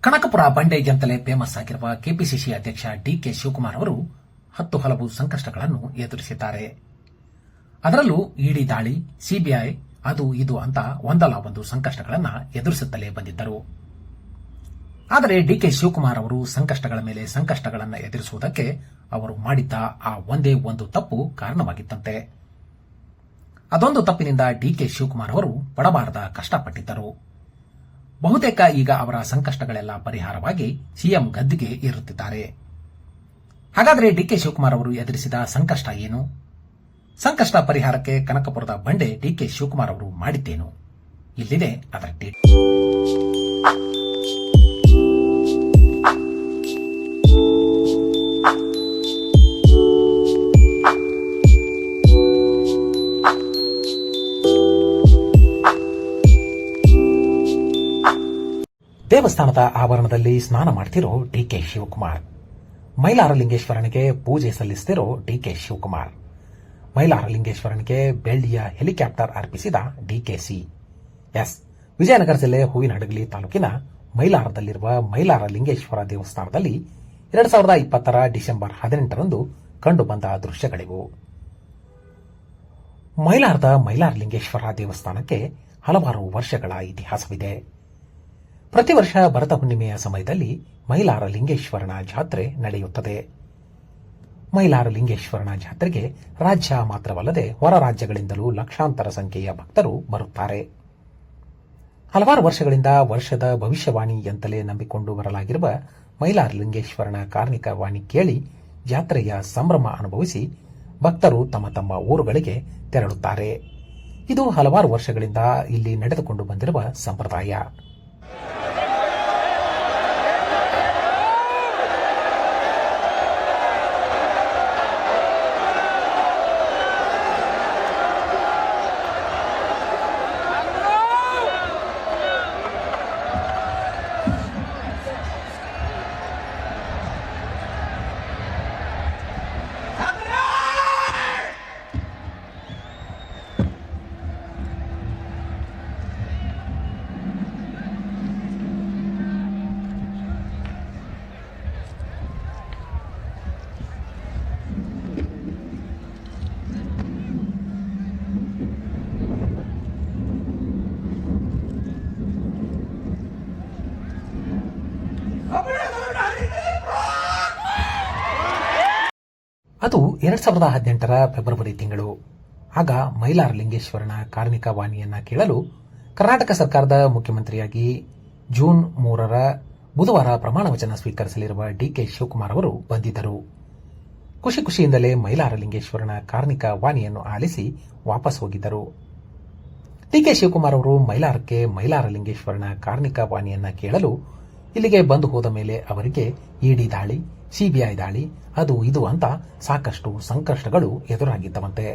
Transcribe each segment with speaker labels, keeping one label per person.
Speaker 1: ಕನಕಪುರ ಬಂಡೆ ಎಂತಲೇ ಫೇಮಸ್ ಆಗಿರುವ ಕೆಪಿಸಿಸಿ ಅಧ್ಯಕ್ಷ ಡಿಕೆ ಶಿವಕುಮಾರ್ ಅವರು ಹಲವು ಸಂಕಷ್ಟಗಳನ್ನು ಎದುರಿಸಿದ್ದಾರೆ. ಅದರಲ್ಲೂ ಇಡಿ ದಾಳಿ, ಸಿಬಿಐ, ಅದು ಇದು ಅಂತ ಒಂದಲ್ಲ ಒಂದು ಸಂಕಷ್ಟಗಳನ್ನು ಎದುರಿಸುತ್ತಲೇ ಬಂದಿದ್ದರು. ಆದರೆ ಡಿಕೆ ಶಿವಕುಮಾರ್ ಅವರು ಸಂಕಷ್ಟಗಳ ಮೇಲೆ ಸಂಕಷ್ಟಗಳನ್ನು ಎದುರಿಸುವುದಕ್ಕೆ ಅವರು ಮಾಡಿದ್ದ ಆ ಒಂದೇ ಒಂದು ತಪ್ಪು ಕಾರಣವಾಗಿತ್ತಂತೆ. ಅದೊಂದು ತಪ್ಪಿನಿಂದ ಡಿಕೆ ಶಿವಕುಮಾರ್ ಅವರು ಪಡಬಾರದ ಕಷ್ಟಪಟ್ಟಿದ್ದರು. ಬಹುತೇಕ ಈಗ ಅವರ ಸಂಕಷ್ಟಗಳೆಲ್ಲ ಪರಿಹಾರವಾಗಿ ಸಿಎಂ ಗದ್ದಿಗೆ ಏರುತ್ತಿದ್ದಾರೆ. ಹಾಗಾದರೆ ಡಿಕೆ ಶಿವಕುಮಾರ್ ಅವರು ಎದುರಿಸಿದ ಸಂಕಷ್ಟ ಏನು? ಸಂಕಷ್ಟ ಪರಿಹಾರಕ್ಕೆ ಕನಕಪುರದ ಬಂಡೆ ಡಿಕೆ ಶಿವಕುಮಾರ್ ಅವರು ಮಾಡಿದ್ದೇನು? ಇಲ್ಲಿದೆ ಅದರ ಡೀಟೇಲ್. ದೇವಸ್ಥಾನದ ಆವರಣದಲ್ಲಿ ಸ್ನಾನ ಮಾಡ್ತಿರೋ ಡಿಕೆ ಶಿವಕುಮಾರ್, ಮೈಲಾರಲಿಂಗೇಶ್ವರನಿಗೆ ಪೂಜೆ ಸಲ್ಲಿಸುತ್ತಿರೋ ಡಿಕೆ ಶಿವಕುಮಾರ್, ಮೈಲಾರಲಿಂಗೇಶ್ವರನಿಗೆ ಬೆಳ್ಳಿಯ ಹೆಲಿಕಾಪ್ಟರ್ ಅರ್ಪಿಸಿದ ಡಿಕೆಸಿ. ವಿಜಯನಗರ ಜಿಲ್ಲೆ ಹೂವಿನಹಡಗಲಿ ತಾಲೂಕಿನ ಮೈಲಾರದಲ್ಲಿರುವ ಮೈಲಾರಲಿಂಗೇಶ್ವರ ದೇವಸ್ಥಾನದಲ್ಲಿ 2020 ಡಿಸೆಂಬರ್ 18ರಂದು ಕಂಡುಬಂದ ದೃಶ್ಯಗಳಿವು. ಮೈಲಾರದ ಮೈಲಾರಲಿಂಗೇಶ್ವರ ದೇವಸ್ಥಾನಕ್ಕೆ ಹಲವಾರು ವರ್ಷಗಳ ಇತಿಹಾಸವಿದೆ. ಪ್ರತಿ ವರ್ಷ ಭರತ ಹುಣ್ಣಿಮೆಯ ಸಮಯದಲ್ಲಿ ಮೈಲಾರಲಿಂಗೇಶ್ವರನ ಜಾತ್ರೆ ನಡೆಯುತ್ತದೆ. ಮೈಲಾರಲಿಂಗೇಶ್ವರನ ಜಾತ್ರೆಗೆ ರಾಜ್ಯ ಮಾತ್ರವಲ್ಲದೆ ಹೊರ ರಾಜ್ಯಗಳಿಂದಲೂ ಲಕ್ಷಾಂತರ ಸಂಖ್ಯೆಯ ಭಕ್ತರು ಬರುತ್ತಾರೆ. ಹಲವಾರು ವರ್ಷಗಳಿಂದ ವರ್ಷದ ಭವಿಷ್ಯವಾಣಿ ಎಂತಲೇ ನಂಬಿಕೊಂಡು ಬರಲಾಗಿರುವ ಮೈಲಾರಲಿಂಗೇಶ್ವರನ ಕಾರ್ಣಿಕ ವಾಣಿ ಕೇಳಿ ಜಾತ್ರೆಯ ಸಂಭ್ರಮ ಅನುಭವಿಸಿ ಭಕ್ತರು ತಮ್ಮ ತಮ್ಮ ಊರುಗಳಿಗೆ ತೆರಳುತ್ತಾರೆ. ಇದು ಹಲವಾರು ವರ್ಷಗಳಿಂದ ಇಲ್ಲಿ ನಡೆದುಕೊಂಡು ಬಂದಿರುವ ಸಂಪ್ರದಾಯ. ಅದು 2018 ಫೆಬ್ರವರಿ ತಿಂಗಳು. ಆಗ ಮೈಲಾರಲಿಂಗೇಶ್ವರನ ಕಾರ್ಣಿಕ ವಾಣಿಯನ್ನ ಕೇಳಲು ಕರ್ನಾಟಕ ಸರ್ಕಾರದ ಮುಖ್ಯಮಂತ್ರಿಯಾಗಿ ಜೂನ್ 3ರ ಬುಧವಾರ ಪ್ರಮಾಣ ವಚನ ಸ್ವೀಕರಿಸಲಿರುವ ಡಿಕೆ ಶಿವಕುಮಾರ್ ಅವರು ಬಂದಿದ್ದರು. ಖುಷಿಯಿಂದಲೇ ಮೈಲಾರಲಿಂಗೇಶ್ವರನ ಕಾರ್ಣಿಕ ವಾಣಿಯನ್ನು ಆಲಿಸಿ ವಾಪಸ್ ಹೋಗಿದ್ದರು. ಡಿಕೆ ಶಿವಕುಮಾರ್ ಅವರು ಮೈಲಾರಕ್ಕೆ ಮೈಲಾರಲಿಂಗೇಶ್ವರನ ಕಾರ್ಣಿಕ ವಾಣಿಯನ್ನ ಕೇಳಲು ಇಲ್ಲಿಗೆ ಬಂದು ಹೋದ ಮೇಲೆ ಅವರಿಗೆ ಇಡಿ ದಾಳಿ, ಸಿಬಿಐ ದಾಳಿ, ಅದು ಇದು ಅಂತ ಸಾಕಷ್ಟು ಸಂಕಷ್ಟಗಳು ಎದುರಾಗಿದ್ದವಂತೆ.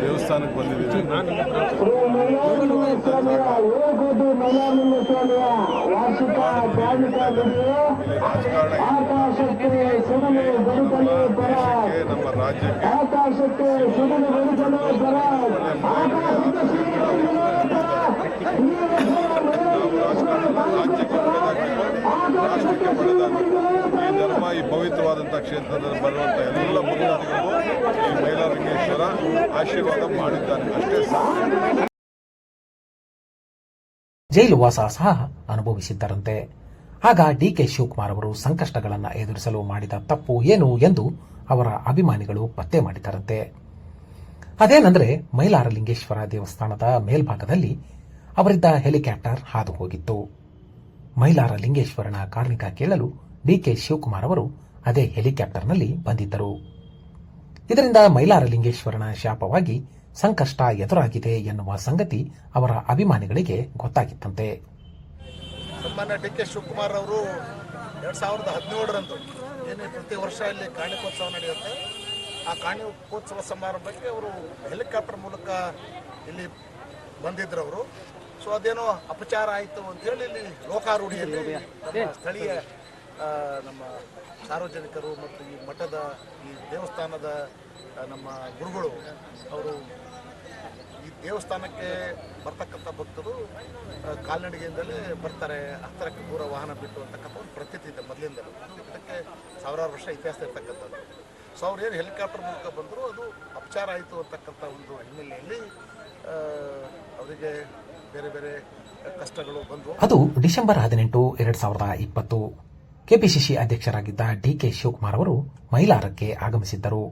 Speaker 2: ದೇವಸ್ಥಾನಕ್ಕೆ ಬಂದಿದ್ದೀವಿ. ನಮ್ಮ ರಾಜ್ಯಕ್ಕೆ ಈ ಧರ್ಮ, ಈ ಪವಿತ್ರವಾದಂತಹ ಕ್ಷೇತ್ರದಲ್ಲಿ ಬರುವಂತ ಎಲ್ಲ ಮುನಿಗಳಿಗೂ ಈ ಮೈಲಾರಲಿಂಗೇಶ್ವರ ಆಶೀರ್ವಾದ ಮಾಡಿದ್ದಾನೆ, ಅಷ್ಟೇ ಸಾಕು.
Speaker 1: ಜೈಲು ವಾಸ ಸಹ ಅನುಭವಿಸಿದ್ದರಂತೆ. ಆಗ ಡಿಕೆ ಶಿವಕುಮಾರ್ ಅವರು ಸಂಕಷ್ಟಗಳನ್ನು ಎದುರಿಸಲು ಮಾಡಿದ ತಪ್ಪು ಏನು ಎಂದು ಅವರ ಅಭಿಮಾನಿಗಳು ಪತ್ತೆ ಮಾಡಿದ್ದಾರಂತೆ. ಅದೇನೆಂದರೆ, ಮೈಲಾರಲಿಂಗೇಶ್ವರ ದೇವಸ್ಥಾನದ ಮೇಲ್ಭಾಗದಲ್ಲಿ ಅವರಿದ್ದ ಹೆಲಿಕಾಪ್ಟರ್ ಹಾದು ಹೋಗಿತ್ತು. ಮೈಲಾರಲಿಂಗೇಶ್ವರನ ಕಾರ್ಣಿಕ ಕೇಳಲು ಡಿಕೆ ಶಿವಕುಮಾರ್ ಅವರು ಅದೇ ಹೆಲಿಕಾಪ್ಟರ್ನಲ್ಲಿ ಬಂದಿದ್ದರು. ಇದರಿಂದ ಮೈಲಾರಲಿಂಗೇಶ್ವರನ ಶಾಪವಾಗಿ ಸಂಕಷ್ಟ ಎದುರಾಗಿದೆ ಎನ್ನುವ ಸಂಗತಿ ಅವರ ಅಭಿಮಾನಿಗಳಿಗೆ ಗೊತ್ತಾಗಿತ್ತಂತೆ.
Speaker 3: ಸನ್ಮಾನ್ಯ ಡಿ ಕೆ ಶಿವಕುಮಾರ್ ಅವರು 2017ರಂದು ಏನೇ ಪ್ರತಿ ವರ್ಷ ಇಲ್ಲಿ ಕಾಣಿಕೋತ್ಸವ ನಡೆಯುತ್ತೆ. ಆ ಕಾಣಿಕೋತ್ಸವ ಸಮಾರಂಭಕ್ಕೆ ಅವರು ಹೆಲಿಕಾಪ್ಟರ್ ಮೂಲಕ ಇಲ್ಲಿ ಬಂದಿದ್ರು ಅವರು. ಸೊ ಅದೇನೋ ಅಪಚಾರ ಆಯಿತು ಅಂತೇಳಿ ಇಲ್ಲಿ ಲೋಕಾರೂಢಿಯಲ್ಲಿ ನಮ್ಮ ಸ್ಥಳೀಯ ನಮ್ಮ ಸಾರ್ವಜನಿಕರು ಮತ್ತು ಈ ಮಠದ ಈ ದೇವಸ್ಥಾನದ ನಮ್ಮ ಗುರುಗಳು ಅವರು ಈ ದೇವಸ್ಥಾನಕ್ಕೆ ಬರ್ತಕ್ಕಂಥ ಭಕ್ತರು ಕಾಲ್ನಡಿಗೆಯಿಂದಲೇ ಬರ್ತಾರೆ, ಹತ್ತರಕ್ಕೆ ದೂರ ವಾಹನ ಬಿಟ್ಟು ಅಂತಕ್ಕಂಥ ಒಂದು ಪ್ರತೀತಿ ಇದೆ ಮೊದಲಿಂದಲೂ. ಇದಕ್ಕೆ ಸಾವಿರಾರು ವರ್ಷ ಇತಿಹಾಸ ಇರ್ತಕ್ಕಂಥದ್ದು. ಸೊ ಅವ್ರು ಏನು ಹೆಲಿಕಾಪ್ಟರ್ ಮೂಲಕ ಬಂದರು, ಅದು ಅಪಚಾರ ಆಯಿತು ಅಂತಕ್ಕಂಥ ಒಂದು ಹಿನ್ನೆಲೆಯಲ್ಲಿ ಅವರಿಗೆ ಬೇರೆ ಬೇರೆ ಕಷ್ಟಗಳು ಬಂದವು.
Speaker 1: ಅದು ಡಿಸೆಂಬರ್ 18, 2020 ಕೆಪಿಸಿಸಿ ಅಧ್ಯಕ್ಷರಾಗಿದ್ದ ಡಿಕೆ ಶಿವಕುಮಾರ್ ಅವರು ಮೈಲಾರಕ್ಕೆ ಆಗಮಿಸಿದ್ದರು.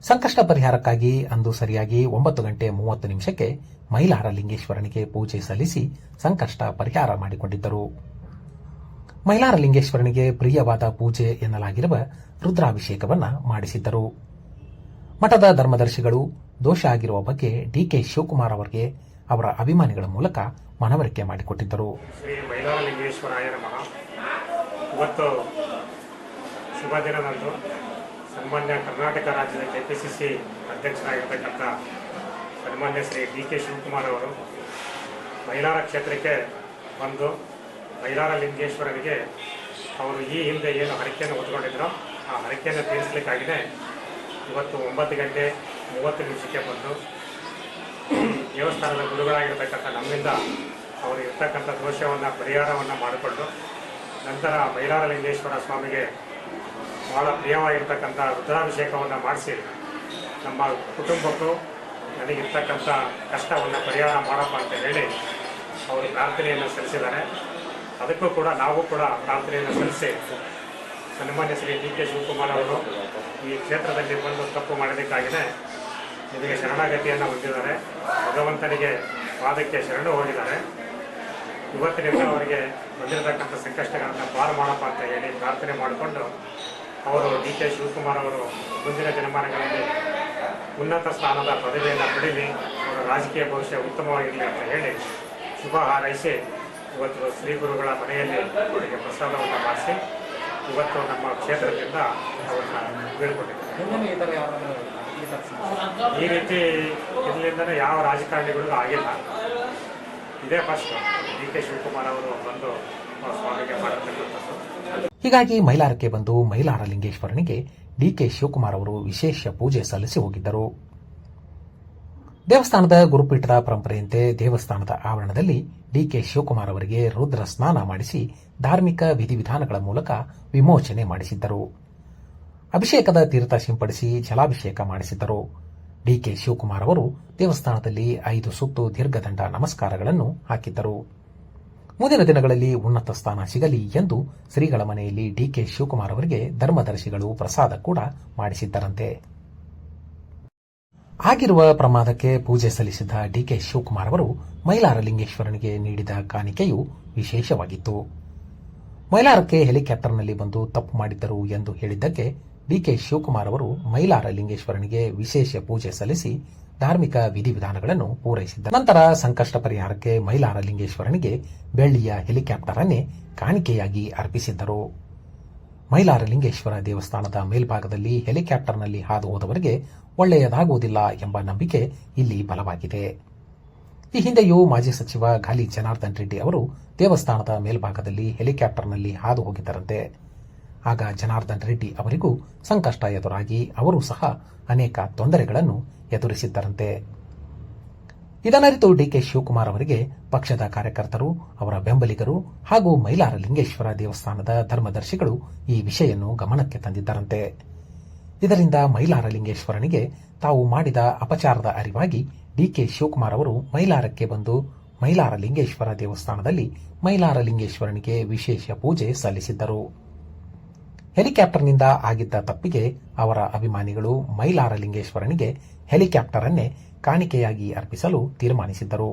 Speaker 1: ಸಂಕಷ್ಟ ಪರಿಹಾರಕ್ಕಾಗಿ ಅಂದು ಸರಿಯಾಗಿ 9:30 ಮೈಲಾರ ಲಿಂಗೇಶ್ವರನಿಗೆ ಪೂಜೆ ಸಲ್ಲಿಸಿ ಸಂಕಷ್ಟ ಪರಿಹಾರ ಮಾಡಿಕೊಂಡಿದ್ದರು. ಮೈಲಾರ ಲಿಂಗೇಶ್ವರನಿಗೆ ಪ್ರಿಯವಾದ ಪೂಜೆ ಎನ್ನಲಾಗಿರುವ ರುದ್ರಾಭಿಷೇಕವನ್ನ ಮಾಡಿಸಿದ್ದರು. ಮಠದ ಧರ್ಮದರ್ಶಿಗಳು ದೋಷ ಆಗಿರುವ ಬಗ್ಗೆ ಡಿಕೆ ಶಿವಕುಮಾರ್ ಅವರಿಗೆ ಅವರ ಅಭಿಮಾನಿಗಳ ಮೂಲಕ ಮನವರಿಕೆ ಮಾಡಿಕೊಟ್ಟಿದ್ದರು.
Speaker 4: ಶ್ರೀ ಮೈಲಾರ ಲಿಂಗೇಶ್ವರಾಯ ನಮಃ. ಇವತ್ತು ಶುಭ ದಿನದಂದು ಸನ್ಮಾನ್ಯ ಕರ್ನಾಟಕ ರಾಜ್ಯದ ಕೆಪಿಸಿಸಿ ಅಧ್ಯಕ್ಷರಾಗಿರ್ತಕ್ಕಂಥ ಸನ್ಮಾನ್ಯ ಶ್ರೀ ಡಿಕೆ ಶಿವಕುಮಾರ್ ಅವರು ಮೈಲಾರ ಕ್ಷೇತ್ರಕ್ಕೆ ಬಂದು ಮೈಲಾರ ಲಿಂಗೇಶ್ವರನಿಗೆ ಅವರು ಈ ಹಿಂದೆ ಏನು ಹರಕೆಯನ್ನು ಹೊತ್ಕೊಂಡಿದ್ರು ಆ ಹರಕೆಯನ್ನು ತೀರಿಸಲಿಕ್ಕಾಗಿದೆ ಇವತ್ತು 9:30 ಬಂದು ದೇವಸ್ಥಾನದ ಗುರುಗಳಾಗಿರ್ತಕ್ಕಂಥ ನಮ್ಮಿಂದ ಅವರು ಇರ್ತಕ್ಕಂಥ ದೋಷವನ್ನು ಪರಿಹಾರವನ್ನು ಮಾಡಿಕೊಂಡು ನಂತರ ಮೈಲಾರ ಲಿಂಗೇಶ್ವರ ಸ್ವಾಮಿಗೆ ಭಾಳ ಪ್ರಿಯವಾಗಿರ್ತಕ್ಕಂಥ ರುದ್ರಾಭಿಷೇಕವನ್ನು ಮಾಡಿಸಿ ನಮ್ಮ ಕುಟುಂಬಕ್ಕೂ ನನಗಿರ್ತಕ್ಕಂಥ ಕಷ್ಟವನ್ನು ಪರಿಹಾರ ಮಾಡಪ್ಪ ಅಂತ ಹೇಳಿ ಅವರು ಪ್ರಾರ್ಥನೆಯನ್ನು ಸಲ್ಲಿಸಿದ್ದಾರೆ. ಅದಕ್ಕೂ ಕೂಡ ನಾವು ಕೂಡ ಪ್ರಾರ್ಥನೆಯನ್ನು ಸಲ್ಲಿಸಿ ಸನ್ಮಾನ್ಯ ಶ್ರೀ ಡಿಕೆ ಶಿವಕುಮಾರ್ ಅವರು ಈ ಕ್ಷೇತ್ರದಲ್ಲಿ ಬಂದು ತಪ್ಪು ಮಾಡೋದಕ್ಕಾಗಿದೆ ನಿಮಗೆ ಶರಣಾಗತಿಯನ್ನು ಹೊಂದಿದ್ದಾರೆ. ಭಗವಂತನಿಗೆ ಪಾದಕ್ಕೆ ಶರಣು ಹೋಗಿದ್ದಾರೆ. ಇವತ್ತಿನಿಂದ ಅವರಿಗೆ ಬಂದಿರತಕ್ಕಂಥ ಸಂಕಷ್ಟಗಳನ್ನು ಪಾರು ಮಾಡಪ್ಪ ಅಂತ ಹೇಳಿ ಪ್ರಾರ್ಥನೆ ಮಾಡಿಕೊಂಡು ಅವರು ಡಿಕೆ ಶಿವಕುಮಾರ್ ಅವರು ಮುಂದಿನ ದಿನಮಾನಗಳಲ್ಲಿ ಉನ್ನತ ಸ್ಥಾನದ ಪದವಿಯನ್ನು ಪಡೀಲಿ, ಅವರ ರಾಜಕೀಯ ಭವಿಷ್ಯ ಉತ್ತಮವಾಗಿರಲಿ ಅಂತ ಹೇಳಿ ಶುಭ ಹಾರೈಸಿ ಇವತ್ತು ಶ್ರೀ ಗುರುಗಳ ಮನೆಯಲ್ಲಿ ಅವರಿಗೆ ಪ್ರಸಾದವನ್ನು ಮಾಡಿಸಿ ಇವತ್ತು ನಮ್ಮ ಕ್ಷೇತ್ರದಿಂದ ಅವ್ರನ್ನ ಬೀಳ್ಕೊಟ್ಟಿದ್ದಾರೆ. ಈ ರೀತಿ ಇಲ್ಲಿಂದಲೇ ಯಾವ ರಾಜಕಾರಣಿಗಳಿಗೂ ಆಗಿಲ್ಲ. ಇದೇ ಫಸ್ಟ್ ಡಿಕೆ ಶಿವಕುಮಾರ್ ಅವರು ಬಂದು ಸ್ವಾಮಿಗೆ ಮಾಡಿರ್ತಕ್ಕಂಥದ್ದು.
Speaker 1: ಹೀಗಾಗಿ ಮೈಲಾರಕ್ಕೆ ಬಂದು ಮೈಲಾರ ಲಿಂಗೇಶ್ವರನಿಗೆ ಡಿಕೆ ಶಿವಕುಮಾರ್ ಅವರು ವಿಶೇಷ ಪೂಜೆ ಸಲ್ಲಿಸಿ ಹೋಗಿದ್ದರು. ದೇವಸ್ಥಾನದ ಗುರುಪೀಠದ ಪರಂಪರೆಯಂತೆ ದೇವಸ್ಥಾನದ ಆವರಣದಲ್ಲಿ ಡಿಕೆ ಶಿವಕುಮಾರ್ ಅವರಿಗೆ ರುದ್ರ ಸ್ನಾನ ಮಾಡಿಸಿ ಧಾರ್ಮಿಕ ವಿಧಿವಿಧಾನಗಳ ಮೂಲಕ ವಿಮೋಚನೆ ಮಾಡಿಸಿದ್ದರು. ಅಭಿಷೇಕದ ತೀರ್ಥ ಸಿಂಪಡಿಸಿ ಜಲಾಭಿಷೇಕ ಮಾಡಿಸಿದ್ದರು. ಡಿಕೆ ಶಿವಕುಮಾರ್ ಅವರು ದೇವಸ್ಥಾನದಲ್ಲಿ 5 ಸುತ್ತು ದೀರ್ಘದಂಡ ನಮಸ್ಕಾರಗಳನ್ನು ಹಾಕಿದ್ದರು. ಮುಂದಿನ ದಿನಗಳಲ್ಲಿ ಉನ್ನತ ಸ್ಥಾನ ಸಿಗಲಿ ಎಂದು ಶ್ರೀಗಳ ಮನೆಯಲ್ಲಿ ಡಿಕೆ ಶಿವಕುಮಾರ್ ಅವರಿಗೆ ಧರ್ಮದರ್ಶಿಗಳು ಪ್ರಸಾದ ಕೂಡ ಮಾಡಿಸಿದ್ದರಂತೆ. ಆಗಿರುವ ಪ್ರಮಾದಕ್ಕೆ ಪೂಜೆ ಸಲ್ಲಿಸಿದ ಡಿಕೆ ಶಿವಕುಮಾರ್ ಅವರು ಮೈಲಾರ ಲಿಂಗೇಶ್ವರನಿಗೆ ನೀಡಿದ ಕಾಣಿಕೆಯು ವಿಶೇಷವಾಗಿತ್ತು. ಮೈಲಾರಕ್ಕೆ ಹೆಲಿಕಾಪ್ಟರ್ನಲ್ಲಿ ಬಂದು ತಪ್ಪು ಮಾಡಿದ್ದರು ಎಂದು ಹೇಳಿದ್ದಕ್ಕೆ ಡಿಕೆ ಶಿವಕುಮಾರ್ ಅವರು ಮೈಲಾರ ಲಿಂಗೇಶ್ವರನಿಗೆ ವಿಶೇಷ ಪೂಜೆ ಸಲ್ಲಿಸಿ ಧಾರ್ಮಿಕ ವಿಧಿವಿಧಾನಗಳನ್ನು ಪೂರೈಸಿದ್ದರು. ನಂತರ ಸಂಕಷ್ಟ ಪರಿಹಾರಕ್ಕೆ ಮೈಲಾರ ಲಿಂಗೇಶ್ವರನಿಗೆ ಬೆಳ್ಳಿಯ ಹೆಲಿಕಾಪ್ಟರ್ ಅನ್ನೇ ಕಾಣಿಕೆಯಾಗಿ ಅರ್ಪಿಸಿದ್ದರು. ಮೈಲಾರ ಲಿಂಗೇಶ್ವರ ದೇವಸ್ಥಾನದ ಮೇಲ್ಭಾಗದಲ್ಲಿ ಹೆಲಿಕಾಪ್ಟರ್ನಲ್ಲಿ ಹಾದು ಹೋದವರಿಗೆ ಒಳ್ಳೆಯದಾಗುವುದಿಲ್ಲ ಎಂಬ ನಂಬಿಕೆ ಇಲ್ಲಿ ಬಲವಾಗಿದೆ. ಈ ಹಿಂದೆಯೂ ಮಾಜಿ ಸಚಿವ ಗಾಲಿ ಜನಾರ್ದನ್ ರೆಡ್ಡಿ ಅವರು ದೇವಸ್ಥಾನದ ಮೇಲ್ಭಾಗದಲ್ಲಿ ಹೆಲಿಕಾಪ್ಟರ್ನಲ್ಲಿ ಹಾದು ಹೋಗಿದ್ದರಂತೆ. ಆಗ ಜನಾರ್ದನ್ ರೆಡ್ಡಿ ಅವರಿಗೂ ಸಂಕಷ್ಟ ಎದುರಾಗಿ ಅವರು ಸಹ ಅನೇಕ ತೊಂದರೆಗಳನ್ನು ಎದುರಿಸಿದ್ದರಂತೆ. ಇದನ್ನರಿತು ಡಿಕೆ ಶಿವಕುಮಾರ್ ಅವರಿಗೆ ಪಕ್ಷದ ಕಾರ್ಯಕರ್ತರು, ಅವರ ಬೆಂಬಲಿಗರು ಹಾಗೂ ಮೈಲಾರ ಲಿಂಗೇಶ್ವರ ದೇವಸ್ಥಾನದ ಧರ್ಮದರ್ಶಿಗಳು ಈ ವಿಷಯನ್ನು ಗಮನಕ್ಕೆ ತಂದಿದ್ದರಂತೆ. ಇದರಿಂದ ಮೈಲಾರ ಲಿಂಗೇಶ್ವರನಿಗೆ ತಾವು ಮಾಡಿದ ಅಪಚಾರದ ಅರಿವಾಗಿ ಡಿಕೆ ಶಿವಕುಮಾರ್ ಅವರು ಮೈಲಾರಕ್ಕೆ ಬಂದು ಮೈಲಾರ ಲಿಂಗೇಶ್ವರ ದೇವಸ್ಥಾನದಲ್ಲಿ ಮೈಲಾರ ಲಿಂಗೇಶ್ವರನಿಗೆ ವಿಶೇಷ ಪೂಜೆ ಸಲ್ಲಿಸಿದ್ದರು. ಹೆಲಿಕಾಪ್ಟರ್ನಿಂದ ಆಗಿದ್ದ ತಪ್ಪಿಗೆ ಅವರ ಅಭಿಮಾನಿಗಳು ಮೈಲಾರ ಲಿಂಗೇಶ್ವರನಿಗೆ ಹೆಲಿಕಾಪ್ಟರ್ ಅನ್ನೇ ಕಾಣಿಕೆಯಾಗಿ ಅರ್ಪಿಸಲು ತೀರ್ಮಾನಿಸಿದ್ದರು.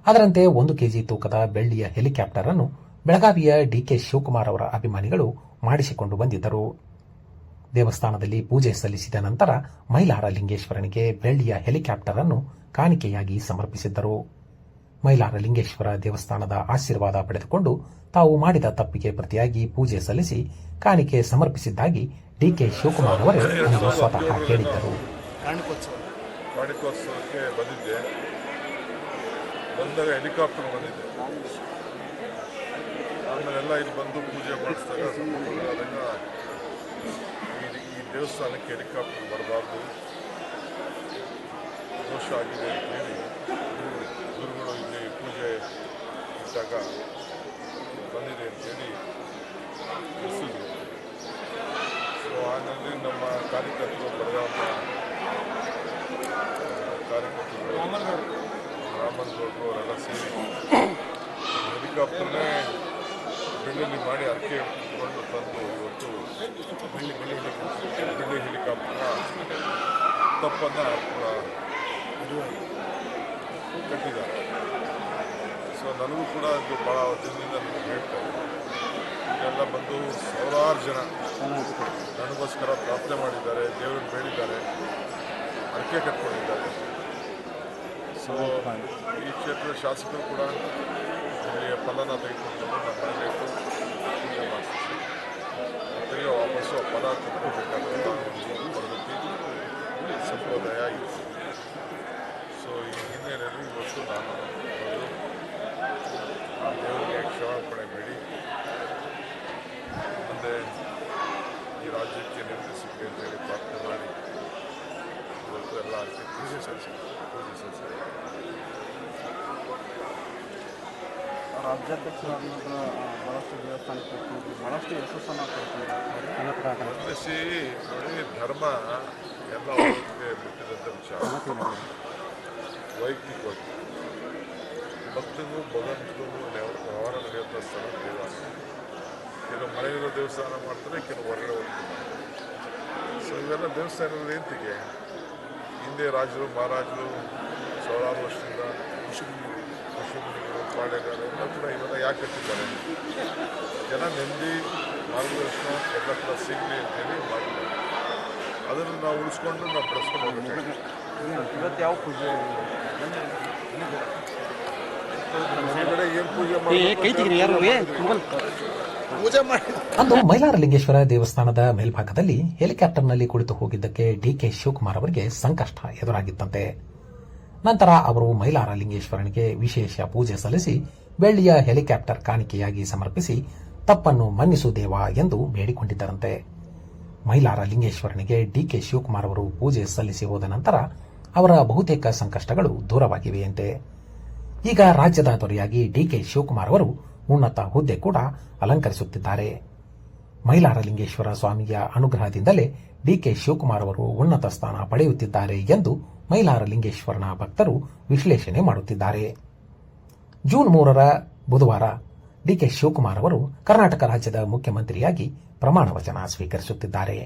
Speaker 1: ಅದರಂತೆ 1 ಕೆಜಿ ತೂಕದ ಬೆಳ್ಳಿಯ ಹೆಲಿಕಾಪ್ಟರ್ ಅನ್ನು ಬೆಳಗಾವಿಯ ಡಿಕೆ ಶಿವಕುಮಾರ್ ಅವರ ಅಭಿಮಾನಿಗಳು ಮಾಡಿಸಿಕೊಂಡು ಬಂದಿದ್ದರು. ದೇವಸ್ಥಾನದಲ್ಲಿ ಪೂಜೆ ಸಲ್ಲಿಸಿದ ನಂತರ ಮೈಲಾರ ಲಿಂಗೇಶ್ವರನಿಗೆ ಬೆಳ್ಳಿಯ ಹೆಲಿಕಾಪ್ಟರ್ ಅನ್ನು ಕಾಣಿಕೆಯಾಗಿ ಸಮರ್ಪಿಸಿದ್ದರು. ಮೈಲಾರಲಿಂಗೇಶ್ವರ ದೇವಸ್ಥಾನದ ಆಶೀರ್ವಾದ ಪಡೆದುಕೊಂಡು ತಾವು ಮಾಡಿದ ತಪ್ಪಿಗೆ ಪ್ರತಿಯಾಗಿ ಪೂಜೆ ಸಲ್ಲಿಸಿ ಕಾಣಿಕೆ ಸಮರ್ಪಿಸಿದ್ದಾಗಿ ಡಿಕೆ ಶಿವಕುಮಾರ್ ಅವರೇ ಅಂದು ಸ್ವತಃ ಹೇಳಿದ್ದರು.
Speaker 2: ಕಾಣಿಕೋತ್ಸವಕ್ಕೆ ಬಂದಿದ್ದೆ. ಬಂದಾಗ ಹೆಲಿಕಾಪ್ಟರ್ ಬಂದಿದ್ದೆ. ಆಮೇಲೆಲ್ಲ ಇಲ್ಲಿ ಬಂದು ಪೂಜೆ ಮಾಡಿಸಿದಾಗ ಈ ದೇವಸ್ಥಾನಕ್ಕೆ ಹೆಲಿಕಾಪ್ಟರ್ ಬರಬಾರ್ದು, ದೋಷ ಆಗಿದೆ ಅಂತೇಳಿ ಗುರುಗಳು ಇಲ್ಲಿ ಪೂಜೆ ಇದ್ದಾಗ ಬಂದಿದೆ ಅಂತೇಳಿ ತಿಳಿಸಿದ್ರು. ಸೊ ಹಾಗಾಗಿ ನಮ್ಮ ಕಾರ್ಯಕರ್ತರು ಬಲರಾಮ ಕಾರ್ಯಕರ್ತರು ರಾಮನ್ಗೌಡರು ಅವರೆಲ್ಲ ಸೇರಿ ಹೆಲಿಕಾಪ್ಟರ್ನೇ ಬೆಳ್ಳಿ ಮಾಡಿ ಅರ್ಕೆ ಕೊಂಡು ತಂದು ಇವತ್ತು ಬೆಳ್ಳಿ ಹೆಲಿಕಾಪ್ಟರ್ನ ತಪ್ಪನ್ನು ಕಟ್ಟಿದ್ದಾರೆ. ಸೊ ನನಗೂ ಕೂಡ ಇದು ಭಾಳ ದಿನದಿಂದ ನನಗೆ ಹೇಳ್ತಾರೆ. ಇದೆಲ್ಲ ಬಂದು ಸಾವಿರಾರು ಜನ ನನಗೋಸ್ಕರ ಪ್ರಾರ್ಥನೆ ಮಾಡಿದ್ದಾರೆ, ದೇವರನ್ನು ಬೇಡಿದ್ದಾರೆ, ಅರ್ಕೆ ಕಟ್ಕೊಂಡಿದ್ದಾರೆ. ಸೊ ಈ ಕ್ಷೇತ್ರದ ಶಾಸಕರು ಕೂಡ ಇಲ್ಲಿಯ ಫಲನ ತೆಗೆದುಕೊಂಡು ನಮ್ಮ ಮನೆಗೆ ಪೂಜೆ ಮಾಡಿಸಿ ತಿರ್ಗಿ ವಾಪಸ್ಸು ಆ ಫಲ ಕೊಟ್ಕೋಬೇಕಾದಂಥ ಒಂದು ಪದ್ಧತಿ ಸಂಪ್ರದಾಯ ಇದೆ. ಸೊ ಈ ಹಿನ್ನೆಲೆಯಲ್ಲಿ ಇವತ್ತು ನಾನು ದೇವರಿಗೆ ಕ್ಷಮಾಪಣೆ ಬೇಡಿ ಮುಂದೆ ಈ ರಾಜ್ಯಕ್ಕೆ ನಿರ್ಮಿಸಿಕೆ ಅಂತೇಳಿ ಪ್ರಾರ್ಥನೆ ಮಾಡಿ ಇವತ್ತು ಎಲ್ಲ ಅರ್ಕೆ ಪೂಜೆ ಸಲ್ಲಿಸಿದ್ದಾರೆ.
Speaker 5: ರಾಜ್ಯಾಧ್ಯಕ್ಷರಾದ ಭಾಳಷ್ಟು ದೇವಸ್ಥಾನಕ್ಕೆ ಭಾಳಷ್ಟು ಯಶಸ್ಸನ್ನು
Speaker 2: ಗಮನಿಸಿ ನೋಡಿ, ಧರ್ಮ ಎಲ್ಲ ಅವರಿಗೆ ಬಿಟ್ಟಿದಂಥ ವಿಚಾರ. ವೈಯಕ್ತಿಕವಾಗಿ ಭಕ್ತಿಗೂ ಭಗವಂತನಿಗೂ ವ್ಯವಹಾರ ನಡೆಯುವಂಥ ಸ್ಥಳ ದೇವಾಲಯ. ಕೆಲವು ಮನೆಯಲ್ಲೂ ದೇವಸ್ಥಾನ ಮಾಡ್ತಾರೆ, ಕೆಲವು ಹೊರಗಡೆ ಹೋಗ್ತಾರೆ. ಸೊ ಇವೆಲ್ಲ ದೇವಸ್ಥಾನಗಳು ಏಂತಿಗೆ ಹಿಂದೆ ರಾಜರು ಮಹಾರಾಜರು ಸಾವಿರಾರು ವರ್ಷದಿಂದ ಋಷಿಮುನಿಗಳು ಪಾಳೆಗಾರರು ಎಲ್ಲ ಕೂಡ ಇವೆಲ್ಲ ಯಾಕೆ ಕಟ್ಟಿದ್ದಾರೆ? ಜನ ನೆಮ್ಮದಿ ಮಾರ್ಗದರ್ಶನ ಎಲ್ಲ ಕೂಡ ಸಿಗಲಿ ಅಂತೇಳಿ ಮಾಡಿದ್ದಾರೆ. ಅದನ್ನು ನಾವು ಉಳಿಸ್ಕೊಂಡು ನಾವು ಬೆಳೆಸ್ಕೊಂಡು ಹೋಗಬೇಕು.
Speaker 5: ಇವತ್ತು ಯಾವ ಪೂಜೆ
Speaker 2: ಏನು ಪೂಜೆ ಮಾಡಿ
Speaker 1: ಅಂದು ಮೈಲಾರಲಿಂಗೇಶ್ವರ ದೇವಸ್ಥಾನದ ಮೇಲ್ಭಾಗದಲ್ಲಿ ಹೆಲಿಕಾಪ್ಟರ್ನಲ್ಲಿ ಕುಳಿತು ಹೋಗಿದ್ದಕ್ಕೆ ಡಿಕೆ ಶಿವಕುಮಾರ್ ಅವರಿಗೆ ಸಂಕಷ್ಟ ಎದುರಾಗಿತ್ತಂತೆ. ನಂತರ ಅವರು ಮೈಲಾರಲಿಂಗೇಶ್ವರನಿಗೆ ವಿಶೇಷ ಪೂಜೆ ಸಲ್ಲಿಸಿ ಬೆಳ್ಳಿಯ ಹೆಲಿಕಾಪ್ಟರ್ ಕಾಣಿಕೆಯಾಗಿ ಸಮರ್ಪಿಸಿ ತಪ್ಪನ್ನು ಮನ್ನಿಸು ದೇವ ಎಂದು ಬೇಡಿಕೊಂಡಿದ್ದರಂತೆ. ಮೈಲಾರಲಿಂಗೇಶ್ವರನಿಗೆ ಡಿಕೆ ಶಿವಕುಮಾರ್ ಅವರು ಪೂಜೆ ಸಲ್ಲಿಸಿ ಹೋದ ನಂತರ ಅವರ ಬಹುತೇಕ ಸಂಕಷ್ಟಗಳು ದೂರವಾಗಿವೆಯಂತೆ. ಈಗ ರಾಜ್ಯದ ದೊರೆಯಾಗಿ ಡಿಕೆ ಶಿವಕುಮಾರ್ ಅವರು ಉನ್ನತ ಹುದ್ದೆ ಕೂಡ ಅಲಂಕರಿಸುತ್ತಿದ್ದಾರೆ. ಮೈಲಾರಲಿಂಗೇಶ್ವರ ಸ್ವಾಮಿಯ ಅನುಗ್ರಹದಿಂದಲೇ ಡಿಕೆ ಶಿವಕುಮಾರ್ ಅವರು ಉನ್ನತ ಸ್ಥಾನ ಪಡೆಯುತ್ತಿದ್ದಾರೆ ಎಂದು ಮೈಲಾರಲಿಂಗೇಶ್ವರನ ಭಕ್ತರು ವಿಶ್ಲೇಷಣೆ ಮಾಡುತ್ತಿದ್ದಾರೆ. ಜೂನ್ 3ರ ಬುಧವಾರ ಡಿಕೆ ಶಿವಕುಮಾರ್ ಅವರು ಕರ್ನಾಟಕ ರಾಜ್ಯದ ಮುಖ್ಯಮಂತ್ರಿಯಾಗಿ ಪ್ರಮಾಣ ವಚನ ಸ್ವೀಕರಿಸುತ್ತಿದ್ದಾರೆ.